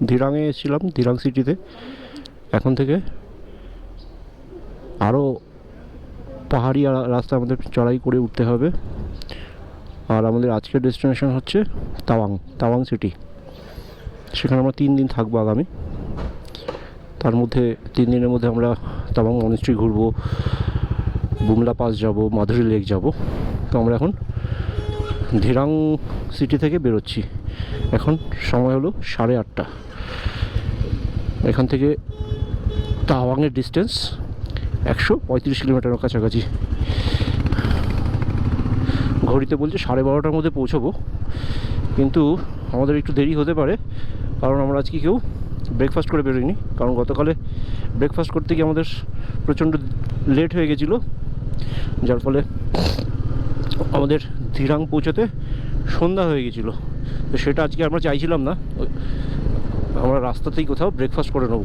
ধিরাঙে এসেছিলাম, ধিরাং সিটিতে। এখন থেকে আরও পাহাড়ি রাস্তা আমাদের চড়াই করে উঠতে হবে। আর আমাদের আজকের ডেস্টিনেশন হচ্ছে তাওয়াং, তাওয়াং সিটি। সেখানে আমরা 3 দিন থাকবো আগামী। তার মধ্যে 3 দিনের মধ্যে আমরা তাওয়াং মনেস্ট্রি ঘুরবো, বুমলা পাস যাব, মাধুরী লেক যাব। তো আমরা এখন ধিরাং সিটি থেকে বেরোচ্ছি। এখন সময় হলো 8:30। এখান থেকে তাওয়াংয়ের ডিস্টেন্স 135 কিলোমিটারের কাছাকাছি। ঘড়িতে বলছে 12:30টার মধ্যে পৌঁছবো, কিন্তু আমাদের একটু দেরি হতে পারে, কারণ আমরা আজকে কেউ ব্রেকফাস্ট করে বেরোইনি। কারণ গতকালে ব্রেকফাস্ট করতে গিয়ে আমাদের প্রচণ্ড লেট হয়ে গেছিলো, যার ফলে আমাদের ধিরাং পৌঁছাতে সন্ধ্যা হয়ে গেছিলো। তো সেটা আজকে আমরা চাইছিলাম না, আমরা রাস্তাতেই কোথাও ব্রেকফাস্ট করে নেব।